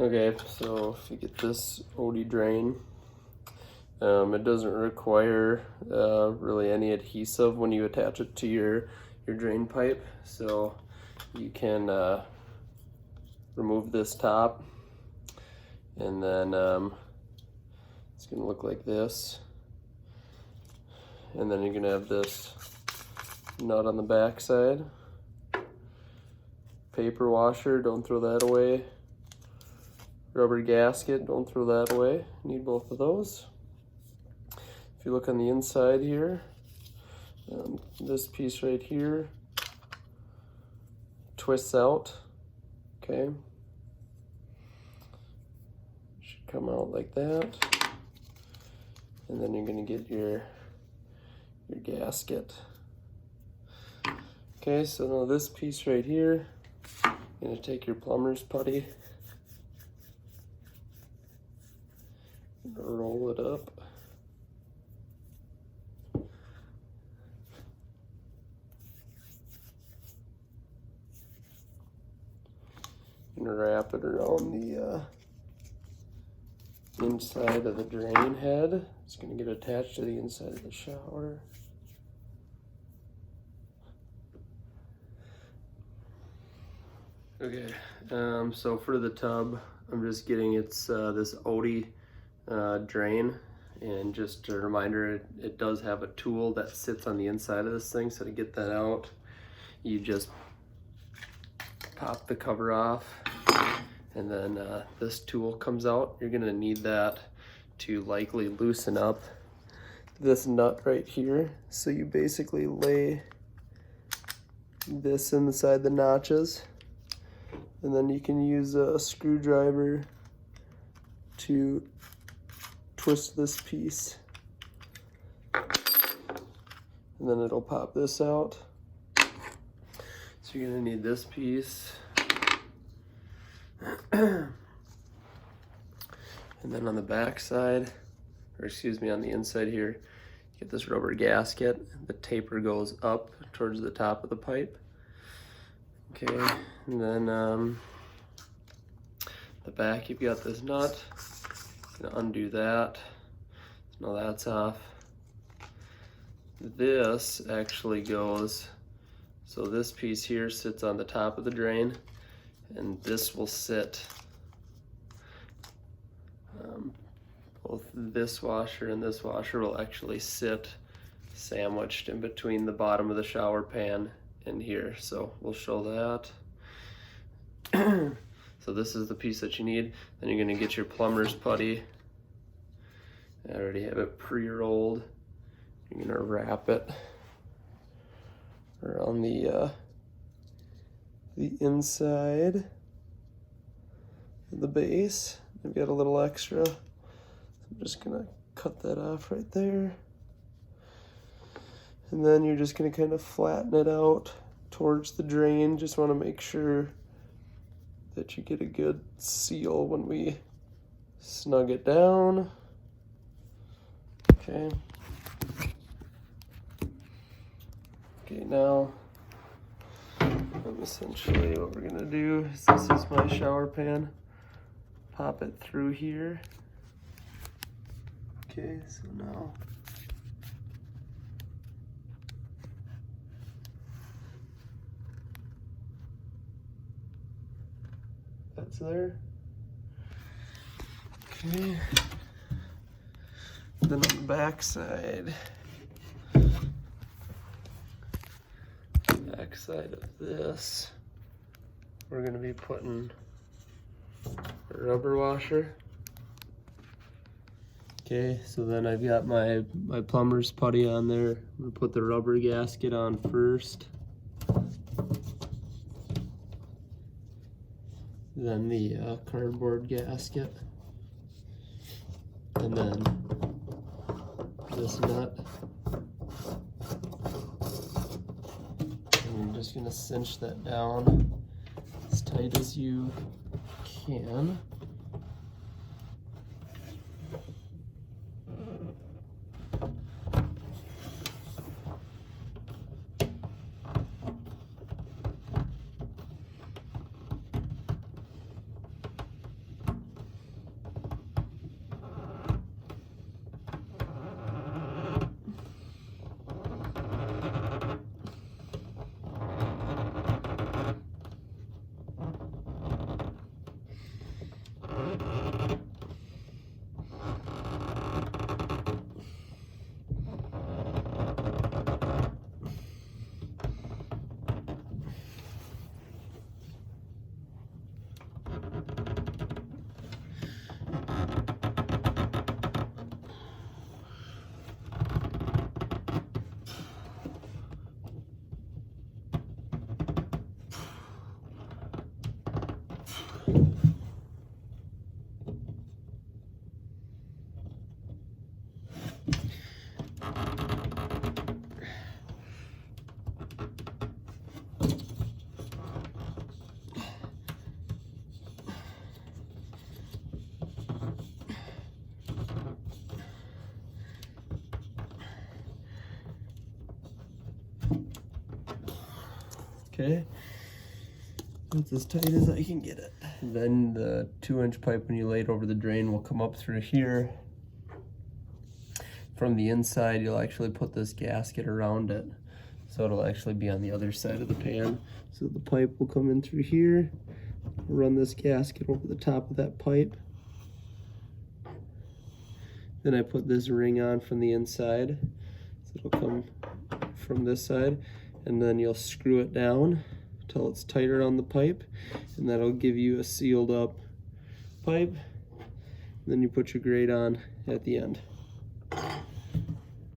Okay, so if you get this OD drain, it doesn't require really any adhesive when you attach it to your drain pipe. So you can remove this top, and then it's gonna look like this. And then you're gonna have this nut on the back side. Paper washer, don't throw that away. Rubber gasket, don't throw that away. Need both of those. If you look on the inside here, this piece right here twists out, okay? Should come out like that. And then you're gonna get your gasket. Okay, so now this piece right here, you're gonna take your plumber's putty, roll it up. And wrap it around the inside of the drain head. It's going to get attached to the inside of the shower. Okay, so for the tub, I'm just getting this OD drain, and just a reminder, it does have a tool that sits on the inside of this thing. So to get that out, you just pop the cover off, and then this tool comes out. You're gonna need that to likely loosen up this nut right here. So you basically lay this inside the notches, and then you can use a screwdriver to twist this piece, and then it'll pop this out. So you're gonna need this piece. And then on the back side, or excuse me, on the inside here, get this rubber gasket. The taper goes up towards the top of the pipe. Okay, and then the back, you've got this nut. Gonna undo that. Now that's off. This actually goes, so this piece here sits on the top of the drain, and this will sit, both this washer and this washer will actually sit sandwiched in between the bottom of the shower pan and here. So we'll show that. So this is the piece that you need. Then you're gonna get your plumber's putty. I already have it pre-rolled. You're gonna wrap it around the inside of the base. I've got a little extra. I'm just gonna cut that off right there. And then you're just gonna kind of flatten it out towards the drain. Just wanna make sure that you get a good seal when we snug it down. Okay. Okay, now essentially what we're gonna do is, this is my shower pan. Pop it through here. Okay, so now that's there. Okay. Then on the back side, of this, we're going to be putting a rubber washer. Okay, so then I've got my plumber's putty on there. I'm going to put the rubber gasket on first, then the cardboard gasket, and then this nut. And I'm just gonna cinch that down as tight as you can. Okay. That's as tight as I can get it. Then the 2-inch pipe, when you lay it over the drain, will come up through here. From the inside, you'll actually put this gasket around it, so it'll actually be on the other side of the pan. So the pipe will come in through here, run this gasket over the top of that pipe. Then I put this ring on from the inside, so it'll come from this side, and then you'll screw it down until it's tighter on the pipe, and that'll give you a sealed up pipe. And then you put your grate on at the end.